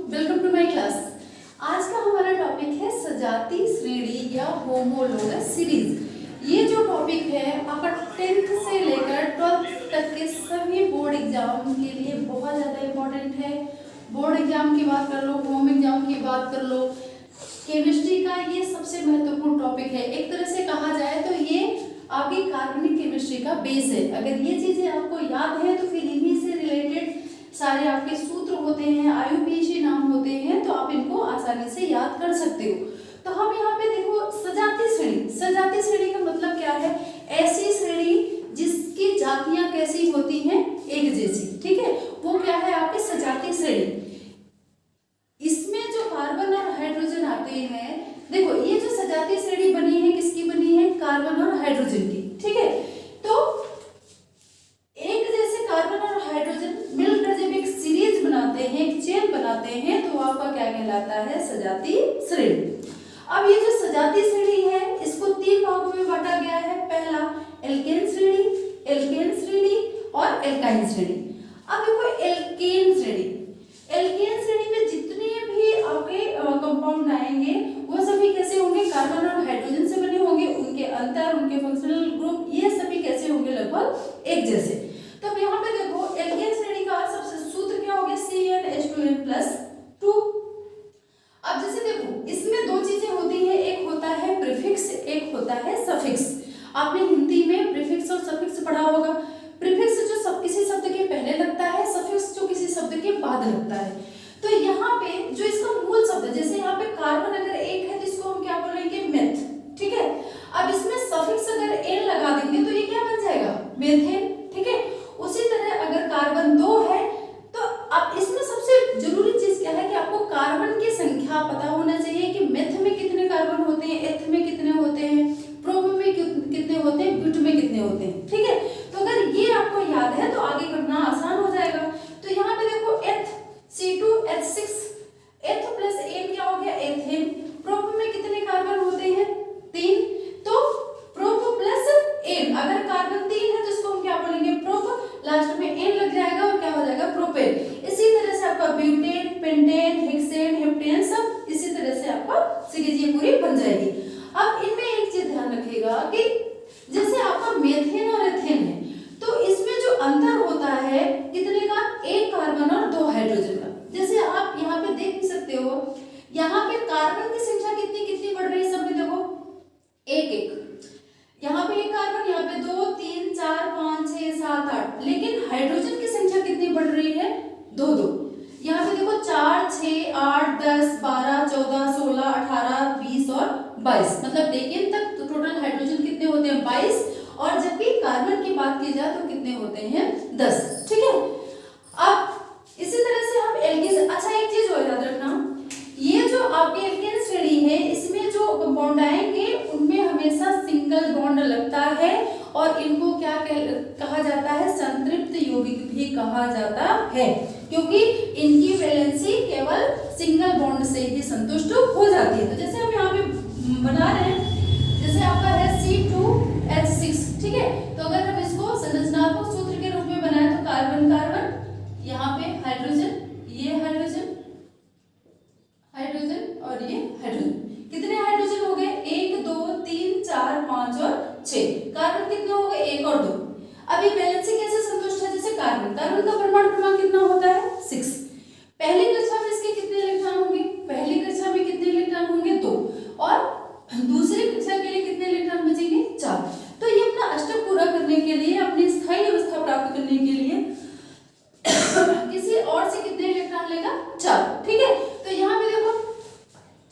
Welcome to my class. आज का हमारा टॉपिक है सजाती श्रेणी या होमोलोगस सीरीज। ये जो टॉपिक है आपका 10th से लेकर 12th तक के सभी बोर्ड एग्जाम के लिए बहुत ज़्यादा इम्पोर्टेंट है। बोर्ड एग्जाम की बात कर लो, होम एग्जाम की बात कर लो, केमिस्ट्री का ये सबसे महत्वपूर्ण टॉपिक है। एक तरह से कहा जाए तो ये आपकी कार्बनिक केमिस्ट्री का बेस है। अगर ये चीज़ें आपको याद है तो फिर इन्हीं से रिलेटेड सारे आपके सूत्र होते हैं, आईयूपीएसी नाम होते हैं, तो आप इनको आसानी से याद कर सकते हो। तो हम यहाँ पे देखो सजाती श्रेणी। सजाती श्रेणी का मतलब क्या है? ऐसी श्रेणी जिसकी जातियां कैसी होती हैं? एक जैसी। ठीक है, वो क्या है आपकी सजाती श्रेणी। इसमें जो कार्बन और हाइड्रोजन आते हैं, देखो ये जो सजाती श्रेणी बनी है किसकी बनी है? कार्बन और हाइड्रोजन की। ठीक है, तो एक जैसे कार्बन और हाइड्रोजन मिलकर जब एक सीरीज बनाते हैं, एक चेन बनाते हैं, तो आपका क्या कहलाता है? सजाती श्रेणी। अब ये जो सजाती श्रेणी है इसको 3 भागों में बांटा गया है। पहला एल्केन श्रेणी, एल्केन श्रेणी और एल्काइन श्रेणी। अब देखो एल्केन श्रेणी, एल्केन श्रेणी में जितने भी आपके कंपाउंड आएंगे वो सभी कैसे होंगे? कार्बन और हाइड्रोजन से बने होंगे। उनके अंतर, उनके फंक्शनल ग्रुप, ये सभी कैसे होंगे? लगभग एक जैसे। तो अब यहाँ पे देखो एल्केन श्रेणी का सबसे सूत्र क्या हो गया? CnH2n+2। अब जैसे देखो इसमें दो चीजें होती है, एक होता है प्रीफिक्स, एक होता है सफिक्स। आपने हिंदी में प्रीफिक्स और सफिक्स पढ़ा होगा। प्रीफिक्स जो किसी शब्द के पहले लगता है, सफिक्स जो किसी शब्द के बाद लगता है। तो यहाँ पे जो इसका मूल शब्द, जैसे यहाँ पे कार्बन अगर एक है तो इसको हम क्या बोलेंगे? मेथ। ठीक है, अब इसमें सफिक्स अगर एन लगा देंगे तो ये क्या बन जाएगा? मेथेन। ठीक है, उसी तरह अगर कार्बन 2 है तो अब इसमें सबसे जरूरी चीज क्या है कि आपको कार्बन की संख्या पता होना चाहिए कि मेथ में कितने कार्बन होते हैं, एथ में कितने होते हैं, प्रोप में कितने होते हैं, ब्यूट में कितने होते हैं। ठीक है, तो अगर ये आपको याद है तो आगे करना आसान हो जाएगा। तो यहाँ पे देखो एथ C2H6, एथ प्लस एन क्या हो गया? एथेन। प्रोप में कितने कार्बन होते हैं? 3। तो प्रोप प्लस एन, अगर कार्बन 3 है तो इसको हम क्या बोलेंगे? प्रोप। लास्ट में एन लग जाएगा और क्या हो जाएगा? प्रोपेन। इसी तरह से आपका ब्यूटेन, पेंटेन, हेक्सेन, हेप्टेन सब इसी तरह से आपका सीरीज ये पूरी बन जाएगी। अब इनमें एक चीज ध्यान रखिएगा कि जैसे आपका मेथेन और एथेन है तो इसमें जो अंतर होता है कितने का? 1 कार्बन और 2 हाइड्रोजन का। जैसे आप यहाँ पे देख भी सकते हो, यहाँ पे कार्बन की संख्या कितनी कितनी बढ़ रही है? सब में देखो 1-1, यहाँ पे 1 कार्बन, यहाँ पे 2, 3, 4, 5, 6, 7, 8, लेकिन हाइड्रोजन की संख्या कितनी बढ़ रही है? 2-2। यहाँ पे देखो 4, 6, 8, 10, 12, 14, 16, 18, 20 और 22, मतलब डेकेन तक तो टोटल हाइड्रोजन कितने होते हैं? 22। और जबकि कार्बन की बात की जाए तो कितने होते हैं? 10। ठीक है, अब इसी तरह से हम एल्केन। अच्छा एक चीज और याद रखना, ये जो आपके एल्केन श्रेणी है इसमें जो कंपाउंड आएंगे उनमें हमेशा सिंगल बॉन्ड लगता है और इनको क्या कहा जाता है? संतृप्त यौगिक भी कहा जाता है, क्योंकि इनकी वैलेंसी केवल सिंगल बॉन्ड से ही संतुष्ट हो जाती है। तो जैसे हम यहाँ पे बना रहे हैं, जैसे आपका है C2H6। ठीक है, तो अगर हम इसको संरचनात्मक सूत्र के रूप में बनाए तो कार्बन कार्बन, यहाँ पे हाइड्रोजन, ये हाइड्रोजन, हाइड्रोजन और ये हाइड्रोजन। कितने हाइड्रोजन हो गए? 1, 2, 3, 4, 5 और 6। कार्बन कितने हो गए? 1 और 2। अब ये बैलेंस कैसे संतुष्ट है? जैसे कार्बन, कार्बन का परमाणु क्रमांक कितना होता है? 6। पहली कक्षा में इसके कितने इलेक्ट्रॉन होंगे? पहली कक्षा में कितने इलेक्ट्रॉन होंगे? 2। और दूसरी कक्षा के लिए कितने इलेक्ट्रॉन बचेंगे? 4। तो ये अपना अष्टक पूरा करने के लिए, अपनी स्थायी अवस्था प्राप्त करने के लिए किसी और से कितने इलेक्ट्रॉन लेगा? 4। ठीक है, तो यहाँ पे देखो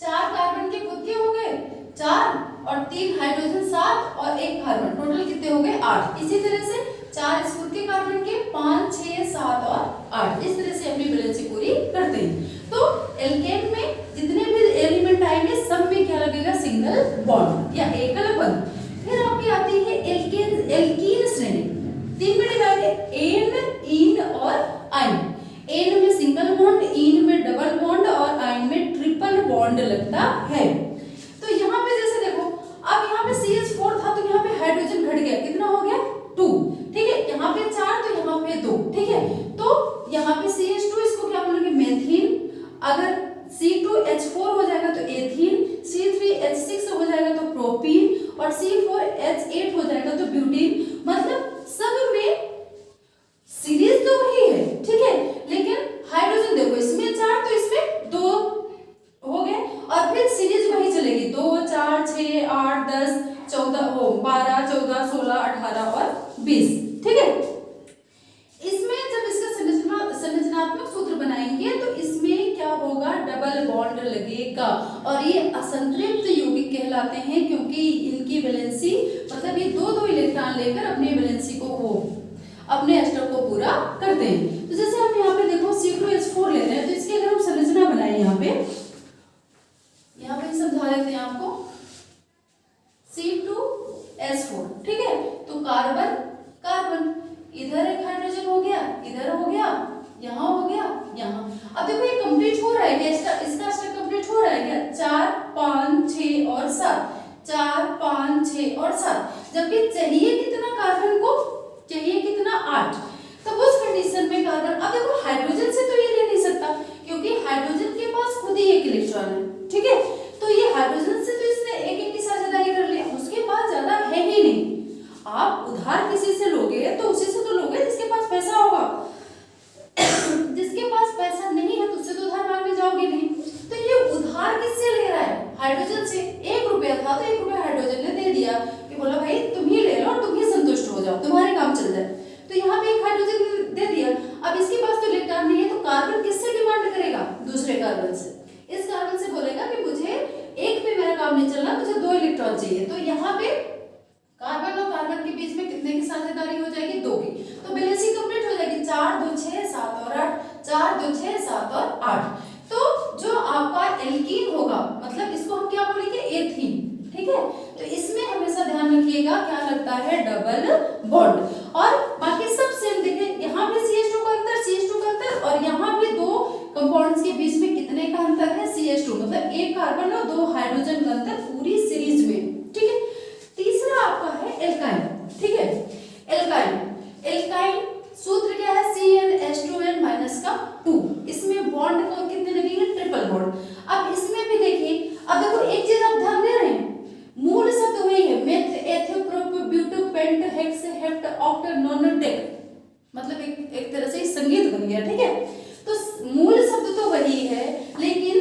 4 कार्बन के खुद के हो गए 4 और 3 हाइड्रोजन 7 और 1 कार्बन, टोटल कितने हो गए? 8। इसी तरह से 4 इस खुद के कार्बन के, 5, 6, 7 और 8, इस तरह से अपनी बैलेंस पूरी करते हैं। तो एल्केन में जितने भी एलिमेंट आएंगे सब में क्या लगेगा? सिंगल बॉन्ड या एकल बंध। फिर आपकी आती है एल्केन, एल्कीन श्रेणी। 3 में डिवाइड है, एन, इन और आइन। एन में सिंगल बॉन्ड, इन में डबल बॉन्ड और आइन में ट्रिपल बॉन्ड लगता है। तो यहाँ पे जैसे देखो, अब यहाँ पे CH4 था तो यहाँ पे हाइड्रोजन घट गया, कितना हो गया? 2। ठीक है, यहाँ पे 4 तो यहाँ पे 2। ठीक है, तो यहाँ पे CH2 इसको क्या बोलेंगे? मेथिन। अगर 12, 14, 16, 18 और 20। ठीक है, इसमें जब इसका संरचनात्मक सूत्र बनाएंगे तो इसमें क्या होगा, डबल बॉन्ड लगेगा और ये असंतृप्त यौगिक कहलाते हैं क्योंकि इनकी वैलेंसी मतलब ये दो इलेक्ट्रॉन लेकर अपने वैलेंसी को वो अपने अष्टक को पूरा करते हैं। तो जैसे हम यहाँ पे देखो C2H4 ले रहे हैं, तो इसकी अगर हम संरचना बनाए यहाँ पे समझा देते हैं आपको, C2H4, ठीक है। तो कार्बन कार्बन, इधर एक हाइड्रोजन हो गया, इधर हो गया, यहाँ हो गया, यहाँ। अब देखो ये कंप्लीट हो रहा है क्या, इसका अष्टक कंप्लीट हो रहा है क्या, 4, 5, 6 और 7, 4, 5, 6 और 7। जबकि चाहिए कितना कार्बन को, चाहिए कितना 8। तब उस कंडीशन में कार्बन, अब देखो हाइड्रोजन से तो ये ले नहीं सकता क्योंकि हाइड्रोजन के पास खुद ही एक इलेक्ट्रॉन है, ठीक है। तो ये हाइड्रोजन से तो इसने एक की साझेदारी कर लिया, उसके पास ज्यादा है ही नहीं। आप उधार किसी से लोगे तो उसी से तो लोगे जिसके पास पैसा होगा, जिसके पास पैसा नहीं है तो उससे तो उधार मांगने जाओगे नहीं। तो ये उधार किससे ले रहा है, हाइड्रोजन से। 1 रुपया था तो 1 रुपया हाइड्रोजन ने दे दिया कि बोला भाई तुम ही ले लो और तुम ही संतुष्ट हो जाओ, तुम्हारे काम चल जाए। तो यहाँ पे एक हाइड्रोजन दे दिया। अब इसके पास तो इलेक्ट्रॉन नहीं है तो कार्बन किससे डिमांड करेगा, दूसरे कार्बन से। इस कार्बन से बोलेगा कि मुझे एक पे मेरा काम नहीं चलना, मुझे 2 इलेक्ट्रॉन चाहिए। तो यहाँ पे कार्बन और कार्बन के बीच में कितने की साझेदारी हो जाएगी, 2 की। तो वैलेंसी कंप्लीट हो जाएगी, 4, 2, 6, 7 और 8, 4, 2, 6, 7 और 8। तो जो आपका एल्कीन होगा, मतलब इसको हम क्या बोलेंगे, एथीन, ठीक है। तो इसमें हमेशा ध्यान रखिएगा क्या लगता है, डबल बॉन्ड। और बाकी सब सेम देखिए, यहाँ भी CH2 का अंतर, CH2 का अंतर, और यहाँ भी 2 कंपाउंड्स के बीच में कितने का अंतर है, CH2, मतलब 1 कार्बन और 2 हाइड्रोजन का अंतर पूरी सीरीज में, ठीक है। तीसरा आपका है एल्काइन, ठीक है। एल्काइन, एल्काइन सूत्र क्या है, CnH2n-2। इसमें बॉन्ड को कितने लगेंगे, ट्रिपल बॉन्ड। अब इसमें भी देखिए, अब देखो एक चीज आप ध्यान दे रहे हैं, मूल शब्द वही है, meth, eth, prop, but, pent, hex, hept, oct, नॉनोटेक, मतलब एक तरह से संगीत बन गया, ठीक है। तो मूल शब्द तो वही है, लेकिन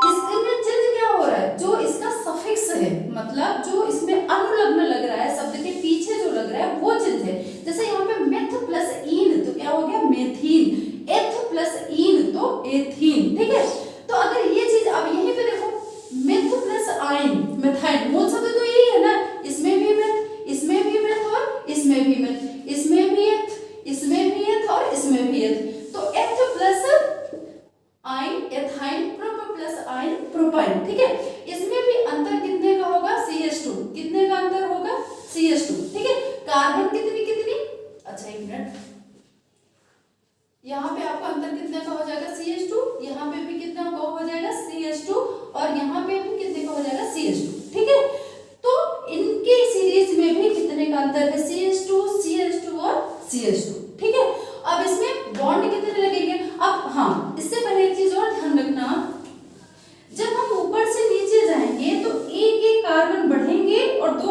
इसमें चेंज क्या हो रहा है, जो इसका सफिक्स है, मतलब जो इसमें अनुलग्न लग रहा है, शब्द के पीछे जो लग रहा है वो चेंज है। जैसे यहाँ पे मेथ प्लस ईन तो क्या हो गया, मेथीन, एथ प्लस ईन तो एथीन, ठीक है। तो अगर ये चीज, अब यहीं पे देखो, मेथ प्लस आइन, मेथाइन, मूल शब्द तो यही है ना, इसमें भी मेथ, इसमें भी मेथ और इसमें भी मेथ, इसमें भी एथ, इसमें भी एथ और इसमें भी एथ। तो एथ प्लस आइन एथाइन, प्रोप प्लस आइन प्रोपाइन, ठीक है। इसमें भी अंतर कितने का होगा, CH2, कितने का अंतर होगा, CH2, ठीक है। कार्बन कितनी कितनी, अच्छा एक मिनट, यहाँ पे आपका अंतर कितने का हो जाएगा, CH2, यहाँ पे भी कितना का हो जाएगा, CH2, और यहाँ पे भी कितने का हो जाएगा, CH2, ठीक है। तो इनके सीरीज में भी कितने का अंतर है, CH2, CH2 और CH2, ठीक है। अब इसमें बॉन्ड कितने लगेंगे। अब हाँ, इससे पहले एक चीज और ध्यान रखना, जब हम ऊपर से नीचे जाएंगे तो एक कार्बन बढ़ेंगे और दो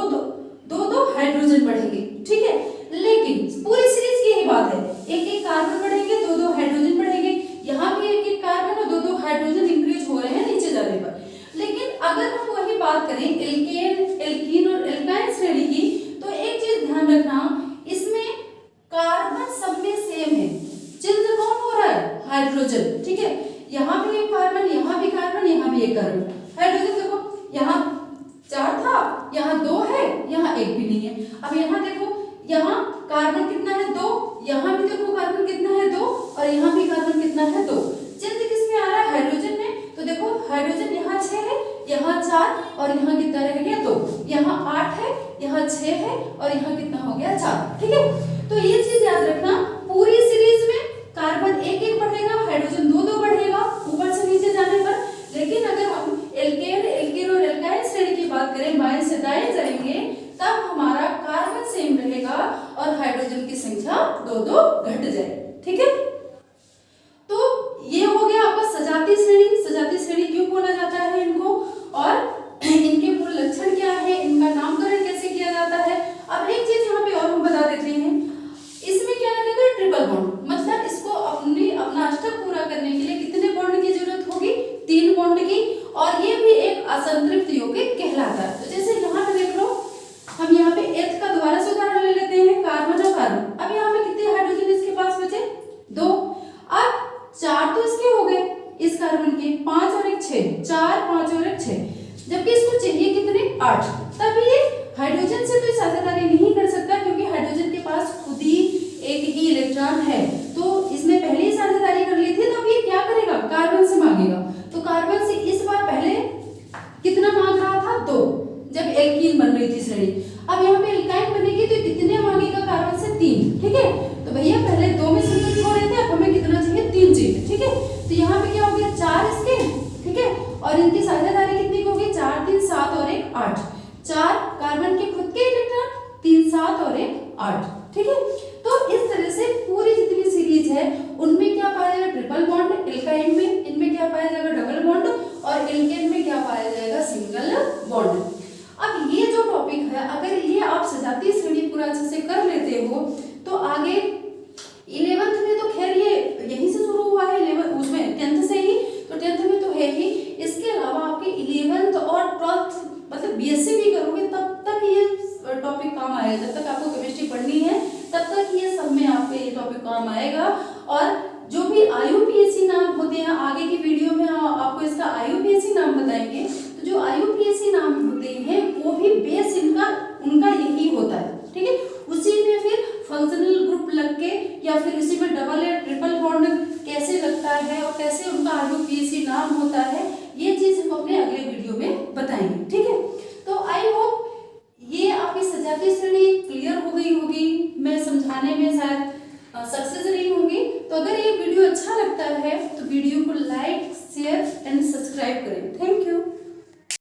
हाइड्रोजन बढ़ेंगे, ठीक है। लेकिन पूरी सीरीज की ही बात है, एक कार्बन बढ़ेंगे, 2 हाइड्रोजन बढ़ेंगे। यहाँ भी एक कार्बन और 2 हाइड्रोजन इंक्रीज हो रहे हैं नीचे जाने पर। लेकिन अगर हम वही बात करें एल्कीन और एल्काइन श्रेणी की, तो एक चीज ध्यान रखना, इसमें कार्बन सब में सेम है, चिन्ह कौन हो रहा है, हाइड्रोजन, ठीक है। यहाँ भी एक कार्बन, यहाँ भी कार्बन, यहाँ भी एक कार्बन, हाइड्रोजन देखो, यहाँ 4 था, यहाँ 2 है, यहाँ 1 भी नहीं है। अब यहाँ देखो, यहाँ कार्बन कितना है, 2, यहाँ भी देखो कार्बन कितना है, 2, और यहाँ भी कार्बन कितना है, 2। चिन्ह किसमें आ रहा है, हाइड्रोजन में। तो देखो हाइड्रोजन यहाँ 6 है, यहाँ 4, और यहाँ कितना रह गया, 2, यहाँ 8 है, यहाँ 6 है, और यहाँ कितना हो गया, 4, ठीक है। तो ये चीज याद रखना, पूरी सीरीज में कार्बन 1 बढ़ेगा, हाइड्रोजन 2 बढ़ेगा ऊपर से नीचे जाने पर। लेकिन अगर हम एल्केन और एल्काइन श्रेणी की बात करें, बाएं से दाएं जाएंगे, तब हमारा कार्बन सेम रहेगा और हाइड्रोजन की संख्या 2 घट जाए, ठीक है। तो ये हो गया आपका सजाती श्रेणी। सजाती श्रेणी क्यों बोला जाता है इनको, और इनके मूल लक्षण क्या है, इनका नामकरण कैसे किया जाता है। अब एक चीज यहाँ पे और हम बता देते हैं, इसमें क्या लगेगा, ट्रिपल बॉन्ड, मतलब इसको अपना अष्टक पूरा करने के लिए कितने बॉन्ड की जरूरत होगी, 3 बॉन्ड की, और ये भी एक असंतृप्त यौगिक कहलाता है। तो जैसे यहाँ पे देख लो, हम यहाँ पे एथ 8। तब ये हाइड्रोजन से तो साझेदारी नहीं कर सकता क्योंकि हाइड्रोजन के पास खुद ही एक ही इलेक्ट्रॉन है, तो इसने पहले ही साझेदारी कर ली थी, तो अब ये क्या करेगा, कार्बन से मांगेगा। तो कार्बन से इस बार पहले कितना मांग रहा था, 2, जब एल्कीन बन रही थी श्रेणी। अब यहाँ पे एल्काइन बनेगी तो कितने मांगेगा कार्बन से, 3, ठीक है। तो भैया पहले 2 में संतुलित हो रहे थे, अब हमें कितना चाहिए, 3 चाहिए, ठीक है। तो यहाँ पे क्या हो गया, 4 इसके, ठीक है, और इनकी साझेदारी कितनी की होगी, 4 3 7 और 1 8। 4 कार्बन के खुद के इलेक्ट्रॉन, 3 7 और 1 8, ठीक है। तो इस तरह से पूरी जितनी सीरीज है उनमें क्या पाया जाएगा, ट्रिपल बॉन्ड, एल्काइन में इनमें क्या पाया जाएगा, डबल बॉन्ड, और एल्केन में क्या पाया जाएगा, सिंगल बॉन्ड। अब ये जो टॉपिक है, अगर ये आप सजातीय श्रेणी पूरा अच्छे से कर लेते हो तो आगे 11th में तो खैर ये यहीं से शुरू हुआ है, 11 उसमें 10th से ही, तो 10th में तो है ही। इसके अलावा आपके 11th और 12th मतलब बीएससी भी करोगे तब तक ये टॉपिक काम आएगा। जब तक आपको केमिस्ट्री पढ़नी है तब तक ये सब में आपके ये टॉपिक काम आएगा। और जो भी आईयूपीएससी नाम होते हैं, आगे की वीडियो में आपको इसका आईयूपीएससी नाम बताएंगे। तो जो आईयूपीएससी नाम होते हैं वो भी बेस उनका यही होता है, ठीक है। उसी में फिर फंक्शनल ग्रुप लग के या फिर उसी में डबल या ट्रिपल बॉन्ड कैसे लगता है और कैसे उनका आईयूपीएससी नाम होता है, ये चीज हम अपने अगले वीडियो में बताएंगे, ठीक है। तो आई होप ये आपकी सजातीय श्रेणी क्लियर हो गई होगी, मैं समझाने में शायद सक्सेस रही होंगी। तो अगर ये वीडियो अच्छा लगता है तो वीडियो को लाइक शेयर एंड सब्सक्राइब करें। थैंक